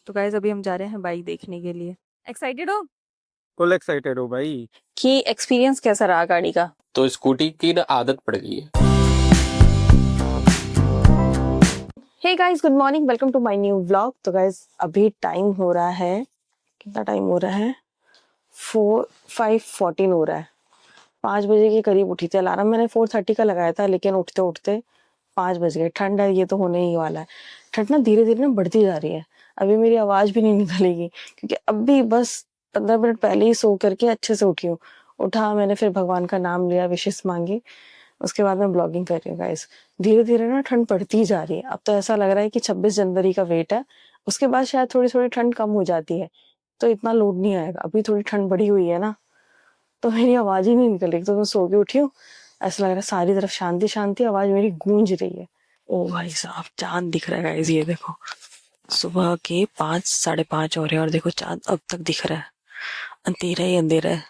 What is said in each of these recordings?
तो गाइस अभी हम जा रहे हैं बाइक देखने के लिए। एक्साइटेड हो फुल एक्साइटेड हो भाई। कि एक्सपीरियंस कैसा रहा गाड़ी का? तो स्कूटी की ना आदत पड़ गई है। Hey guys, good morning, welcome to my new vlog. तो गाइस अभी टाइम हो रहा है, कितना टाइम हो रहा है? 5:14 हो रहा है। 5 बजे के करीब उठी थी। अलार्म मैंने 4:30 का लगाया था, लेकिन उठते उठते 5 बज गए। ठंड है, ये तो होने ही वाला है। ठंड ना धीरे धीरे ना बढ़ती जा रही है। अभी मेरी आवाज भी नहीं निकलेगी, क्योंकि अभी बस 15 मिनट पहले ही सो करके अच्छे से उठी हूँ। उठा मैंने, फिर भगवान का नाम लिया, विशेष मांगी, उसके बाद मैं ब्लॉगिंग कर रही हूँ गाइस। धीरे धीरे ना ठंड बढ़ती ही जा रही है। अब तो ऐसा लग रहा है कि 26 जनवरी का वेट है, उसके बाद शायद थोड़ी थोड़ी ठंड कम हो जाती है, तो इतना लोड नहीं आएगा। अभी थोड़ी ठंड बढ़ी हुई है ना, तो मेरी आवाज ही नहीं निकल रही। तो मैं सो के उठी हूँ, ऐसा लग रहा है सारी तरफ शांति शांति, आवाज मेरी गूंज रही है। ओ भाई साहब, चांद दिख रहा है गाइस, ये देखो। सुबह के 5, 5:30 हो रहे हैं और देखो चांद अब तक दिख रहा है। अंधेरा ही अंधेरा है,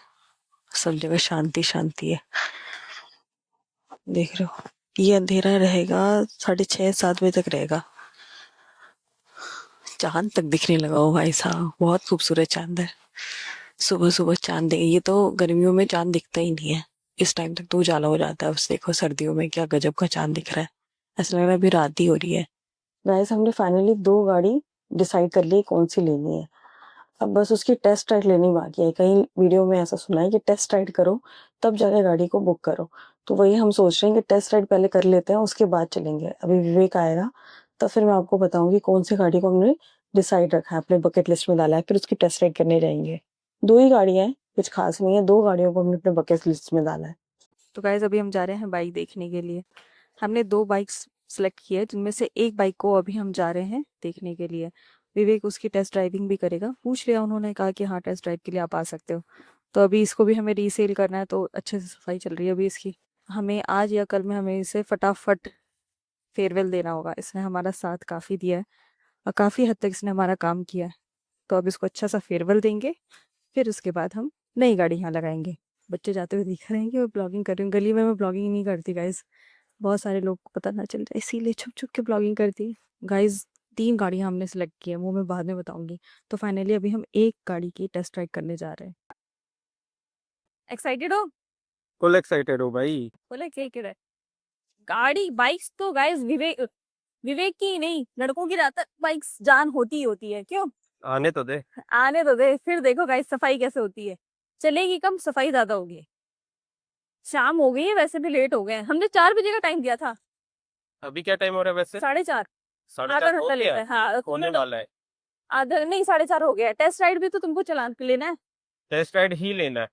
सब जगह शांति शांति है। देख रहे हो, ये अंधेरा रहेगा 6:30, 7 बजे तक रहेगा। चांद तक दिखने लगा। हो भाई साहब, बहुत खूबसूरत चांद है। सुबह सुबह चांद ये तो गर्मियों में चांद दिखता ही नहीं है, इस टाइम तक तो उजाला हो जाता है। बस देखो सर्दियों में क्या गजब का चांद दिख रहा है, ऐसा लग रहा है अभी रात ही हो रही है। गाइस हमने फाइनली 2 गाड़ी डिसाइड कर ली कौन सी लेनी है। अब बस उसकी टेस्ट राइड लेनी बाकी है। कहीं वीडियो में ऐसा सुना है कि टेस्ट राइड करो तब जाके गाड़ी को बुक करो, तो वही हम सोच रहे हैं कि टेस्ट राइड पहले कर लेते हैं, उसके बाद चलेंगे। अभी विवेक आएगा तो फिर मैं आपको बताऊंगी कौन सी गाड़ी को हमने डिसाइड रखा है, अपने बकेट लिस्ट में डाला है, फिर उसकी टेस्ट राइड करने जाएंगे। 2 ही गाड़ियां हैं, कुछ खास नहीं है, 2 गाड़ियों को हमने अपने बकेट लिस्ट में डाला है। तो गाइस अभी हम जा रहे हैं बाइक देखने के लिए। हमने 2 बाइक्स सेलेक्ट की है, जिनमें से एक बाइक को अभी हम जा रहे हैं देखने के लिए। विवेक उसकी टेस्ट ड्राइविंग भी करेगा। पूछ लिया, उन्होंने कहा कि हाँ टेस्ट ड्राइव के लिए आप आ सकते हो। तो अभी इसको भी हमें रीसेल करना है, तो अच्छे से सफाई चल रही है अभी इसकी। हमें आज या कल में हमें इसे फटाफट फेयरवेल देना होगा। इसने हमारा साथ काफ़ी दिया है और काफ़ी हद तक इसने हमारा काम किया है। तो अब इसको अच्छा सा फेयरवेल देंगे, फिर उसके बाद हम नई गाड़ी यहाँ लगाएंगे। बच्चे जाते हुए दिख रहे हैं कि मैं ब्लॉगिंग कर रही हूँ। गली में मैं ब्लॉगिंग नहीं करती गाइज, बहुत सारे लोग को पता ना चल जाए, इसीलिए छुप छुप के ब्लॉगिंग करती है गाइज। 3 गाड़ियाँ हमने सेलेक्ट की है, वो मैं बाद में बताऊंगी। तो फाइनली अभी हम एक गाड़ी की टेस्ट ड्राइव करने जा रहे हैं। एक्साइटेड हो? फुल एक्साइटेड हो भाई। बोले क्या है गाड़ी बाइक्स तो गाइज विवेक विवेक की ही नहीं, लड़कों की ज्यादातर बाइक्स जान होती ही होती है। क्यों? आने तो दे। आने तो दे, फिर देखो गाइस सफाई कैसे होती है। चलेगी कम, सफाई ज्यादा होगी। शाम हो गई है, वैसे भी लेट हो गए हैं। हमने 4 बजे का टाइम दिया था। अभी क्या टाइम हो रहा है वैसे? 4:30। साढ़े आधा चार हो घंटा गया लेता है, हाँ होने तुम्हें तो वाला है। आधा नहीं, 4:30 हो गया है। टेस्ट राइड भी तो तुमको चलान लेना है। टेस्ट राइड ही लेना है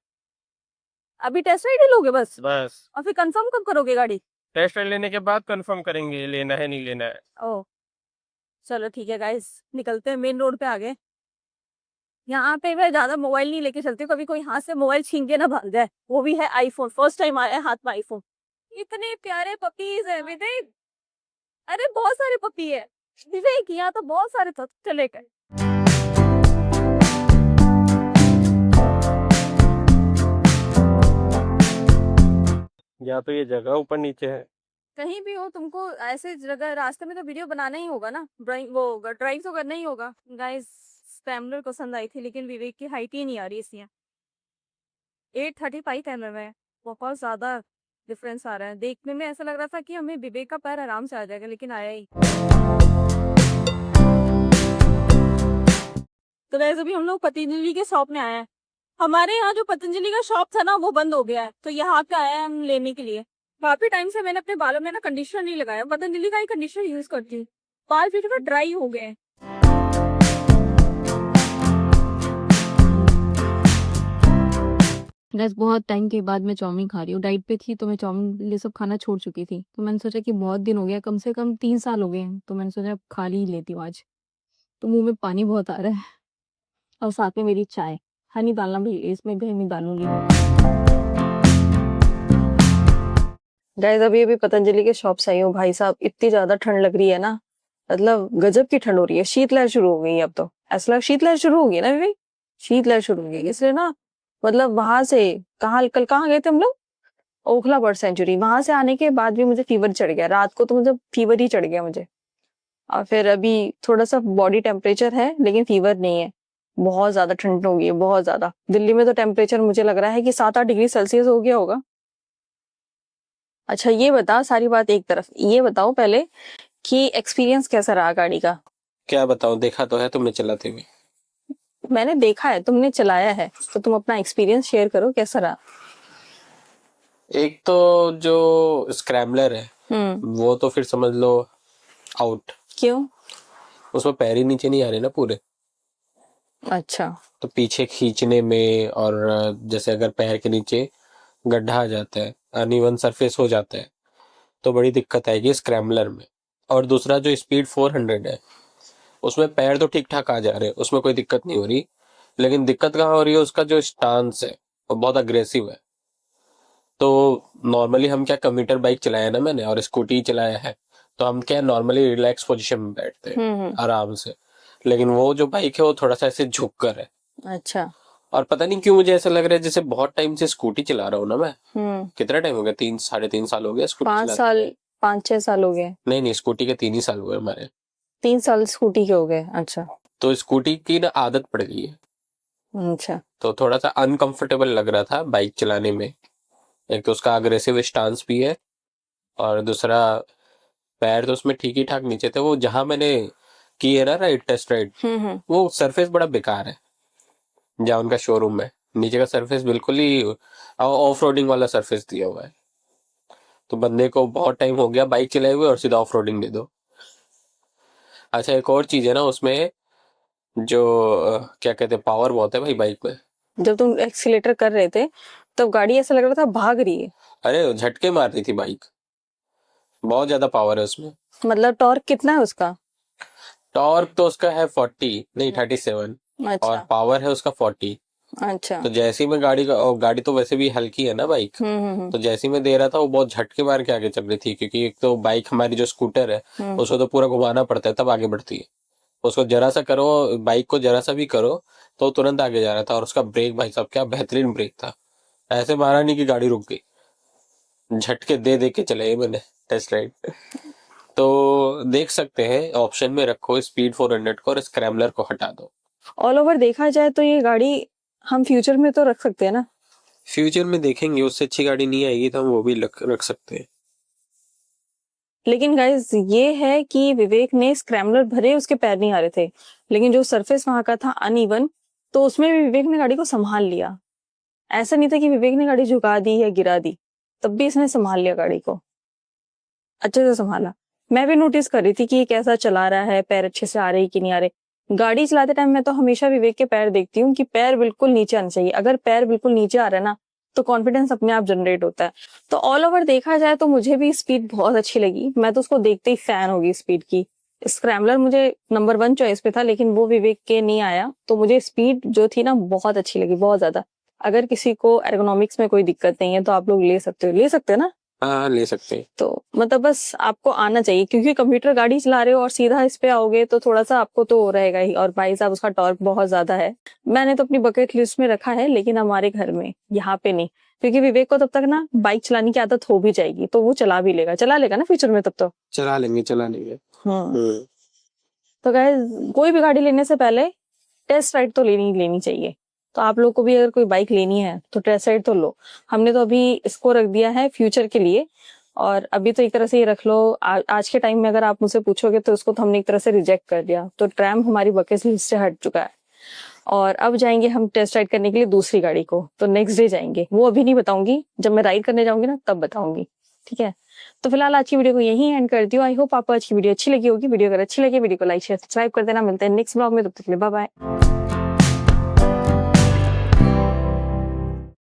अभी टेस्ट राइड ही लोगे बस? बस। और फिर कंफर्म कब करोगे गाड़ी? टेस्ट राइड लेने के बाद कंफर्म करेंगे लेना है नहीं लेना है। ओ चलो ठीक है गाइस, निकलते हैं। मेन रोड पे आ गए। यहाँ पे मैं ज्यादा मोबाइल नहीं लेके चलती, कभी कोई हाथ से मोबाइल छीन के ना भाग जाए। वो भी है आईफोन, फर्स्ट टाइम आया है हाथ में आईफोन। इतने प्यारे पपीज है विवेक, अरे बहुत सारे पपी है विवेक, यहाँ तो बहुत सारे तो चले गए। या तो ये जगह ऊपर नीचे है। कहीं भी हो तुमको ऐसे जगह रास्ते में तो वीडियो बनाना ही होगा ना, वो ड्राइव तो करना ही होगा। गाइस स्क्रैम्बलर पसंद आई थी, लेकिन विवेक की हाइट ही नहीं आ रही इसलिए। 8:35 है में, बहुत ज्यादा डिफरेंस आ रहा है। देखने में ऐसा लग रहा था कि हमें विवेक का पैर आराम से आ जाएगा, लेकिन आया ही। तो वैसे अभी हम लोग पतंजलि के शॉप में आए हैं। हमारे यहाँ जो पतंजलि का शॉप था ना, वो बंद हो गया है, तो यहाँ पे आए हैं हम लेने के लिए। काफी टाइम से मैंने अपने बालों में ना कंडीशनर नहीं लगाया, पतंजलि का ही कंडीशनर यूज करती हूँ। बाल फिर थोड़ा ड्राई हो गए हैं। गैस बहुत टाइम के बाद मैं चाउमीन खा रही हूँ। डाइट पे थी तो मैं चाउमीन ये सब खाना छोड़ चुकी थी, तो मैंने सोचा कि बहुत दिन हो गया, कम से कम 3 साल हो गए हैं, तो मैंने सोचा अब खा ही लेती हूँ आज। तो मुंह में पानी बहुत आ रहा है। और साथ में मेरी चाय, हनी डालना भी इसमें भी हनी डालूंगी। गाइस अभी पतंजलि के शॉप से आई हूँ। भाई साहब इतनी ज्यादा ठंड लग रही है ना, मतलब गजब की ठंड हो रही है। शीतलहर शुरू हो गई है अब तो। ऐसा लग शीतलहर शुरू हो गई ना भाई, शीतलहर शुरू हो गई इसलिए ना। मतलब वहां से कल कहाँ गए थे हम लोग? Okhla bird sanctuary. वहां से आने के बाद भी मुझे फीवर चढ़ गया, रात को तो मुझे फीवर ही चढ़ गया मुझे। और फिर अभी थोड़ा सा बॉडी टेम्परेचर है लेकिन फीवर नहीं है। बहुत ज्यादा ठंड हो गई है, बहुत ज्यादा। दिल्ली में तो टेम्परेचर मुझे लग रहा है कि 7-8 डिग्री सेल्सियस हो गया होगा। अच्छा ये बता, सारी बात एक तरफ, ये बताओ पहले कि एक्सपीरियंस कैसा रहा गाड़ी का? क्या बताऊं, देखा तो है तुमने चलाते हुए। मैंने देखा है, तुमने चलाया है, तो तुम अपना एक्सपीरियंस शेयर करो, कैसा रहा? एक तो जो स्क्रैम्बलर है वो तो फिर समझ लो आउट। क्यों? उसमें पैर ही नीचे नहीं आ रहे ना पूरे, अच्छा। तो पीछे खींचने में, और जैसे अगर पैर के नीचे गड्ढा आ जाता है, अनइवन सरफेस हो जाता है, तो बड़ी दिक्कत आएगी स्क्रैम्बलर में। और दूसरा जो स्पीड 400 है उसमें पैर तो ठीक ठाक आ जा रहे हैं, उसमें कोई दिक्कत नहीं हो रही, लेकिन दिक्कत कहाँ हो रही है, उसका जो स्टांस है वो बहुत अग्रेसिव है। तो नॉर्मली हम क्या, कम्यूटर बाइक चलाया ना मैंने और स्कूटी चलाया है, तो हम क्या नॉर्मली रिलैक्स पोजीशन में बैठते हैं आराम से, लेकिन वो जो बाइक है वो थोड़ा सा ऐसे झुक कर है। अच्छा। और पता नहीं क्यों मुझे ऐसा लग रहा है जैसे बहुत टाइम से स्कूटी चला रहा हूँ ना मैं। कितना टाइम हो गया, 3-3.5 साल हो गया स्कूटी 5 चलाते साल, हुए। 5-6 साल हो गए। नहीं, स्कूटी के 3 ही साल हुए हमारे। 3 साल स्कूटी के हो गए। अच्छा। तो स्कूटी की ना आदत पड़ गई है, अच्छा। तो थोड़ा सा अनकंफर्टेबल लग रहा था बाइक चलाने में। एक तो उसका अग्रेसिव स्टांस भी है, और दूसरा पैर तो उसमें ठीक ही ठाक नीचे थे। वो जहां मैंने की है ना राइड, टेस्ट राइड, वो सरफेस बड़ा बेकार है जहाँ उनका शोरूम है। नीचे का सरफेस बिल्कुल ही ऑफ रोडिंग वाला सरफेस दिया हुआ है, तो बंदे को बहुत टाइम हो गया बाइक चलाए हुए और सीधा ऑफ रोडिंग दे दो। अच्छा एक और चीज है ना उसमें, जो क्या कहते हैं, पावर बहुत है भाई बाइक में। जब तुम एक्सीलेटर कर रहे थे तब गाड़ी ऐसा लग रहा था भाग रही है। अरे झटके मार रही थी बाइक, बहुत ज्यादा पावर है उसमें। मतलब टॉर्क कितना है उसका? टॉर्क तो उसका है 40 नहीं 37, अच्छा। और पावर है उसका 40। अच्छा। तो जैसे ही मैं गाड़ी का, और गाड़ी तो वैसे भी हल्की है ना बाइक, तो जैसे ही मैं दे रहा था वो बहुत झटके मार के आगे चल रही थी, क्योंकि एक तो बाइक हमारी जो स्कूटर है उसको तो पूरा घुमाना पड़ता है तब आगे बढ़ती है। उसको जरा सा करो, बाइक को जरा सा भी करो तो तुरंत आगे जा रहा था। और उसका ब्रेक भाई साहब क्या बेहतरीन ब्रेक था, ऐसे मारा नहीं कि गाड़ी रुक गई, झटके दे दे के चले मैंने टेस्ट राइड। तो देख सकते हैं, ऑप्शन में रखो स्पीड 400 को और स्क्रैम्बलर को हटा दो। ऑल ओवर देखा जाए तो ये गाड़ी हम फ्यूचर में तो रख सकते हैं ना? फ्यूचर में देखेंगे, उससे अच्छी गाड़ी नहीं आएगी तो हम वो भी रख सकते हैं। लेकिन गाइस ये है कि विवेक ने स्क्रैम्बलर भरे, उसके पैर नहीं आ रहे थे, लेकिन जो सरफेस वहां का था अनइवन, तो उसमें भी विवेक ने गाड़ी को संभाल लिया। ऐसा नहीं था कि विवेक ने गाड़ी झुका दी या गिरा दी, तब भी इसने संभाल लिया गाड़ी को, अच्छे से संभाला। मैं भी नोटिस कर रही थी कि ये कैसा चला रहा है, पैर अच्छे से आ रहे कि नहीं आ रहे। गाड़ी चलाते टाइम मैं तो हमेशा विवेक के पैर देखती हूँ कि पैर बिल्कुल नीचे आना चाहिए। अगर पैर बिल्कुल नीचे आ रहा है ना तो कॉन्फिडेंस अपने आप जनरेट होता है। तो ऑल ओवर देखा जाए तो मुझे भी स्पीड बहुत अच्छी लगी, मैं तो उसको देखते ही फैन हो गई स्पीड की। स्क्रैम्बलर मुझे नंबर 1 चॉइस पे था, लेकिन वो विवेक के नहीं आया, तो मुझे स्पीड जो थी ना बहुत अच्छी लगी, बहुत ज्यादा। अगर किसी को एर्गोनॉमिक्स में कोई दिक्कत नहीं है तो आप लोग ले सकते हो, ले सकते हो ना? हाँ ले सकते हैं। तो मतलब बस आपको आना चाहिए, क्योंकि कंप्यूटर गाड़ी चला रहे हो और सीधा इस पे आओगे तो थोड़ा सा आपको तो रहेगा ही। और भाई साहब उसका टॉर्क बहुत ज्यादा है। मैंने तो अपनी बकेट लिस्ट में रखा है, लेकिन हमारे घर में यहाँ पे नहीं, क्योंकि विवेक को तब तक ना बाइक चलाने की आदत हो भी जाएगी तो वो चला लेगा ना फ्यूचर में तब तो। चला लेंगे। तो गाइस कोई भी गाड़ी लेने से पहले टेस्ट राइड तो लेनी चाहिए। तो आप लोग को भी अगर कोई बाइक लेनी है तो टेस्ट राइड तो लो। हमने तो अभी इसको रख दिया है फ्यूचर के लिए, और अभी तो एक तरह से ये रख लो। आज के टाइम में अगर आप मुझसे पूछोगे तो इसको तो हमने एक तरह से रिजेक्ट कर दिया। तो ट्रैम हमारी बकेट लिस्ट से हट चुका है, और अब जाएंगे हम टेस्ट राइड करने के लिए दूसरी गाड़ी को। तो नेक्स्ट डे जाएंगे, वो अभी नहीं बताऊंगी, जब मैं राइड करने जाऊंगी ना तब बताऊंगी, ठीक है? तो फिलहाल आज की वीडियो को यहीं एंड करती हूँ। आई होप आपको आज की वीडियो अच्छी लगी होगी। वीडियो अगर अच्छी लगी वीडियो को लाइक शेयर सब्सक्राइब कर देना। मिलते हैं नेक्स्ट ब्लॉग में, तब तक के लिए बाय बाय।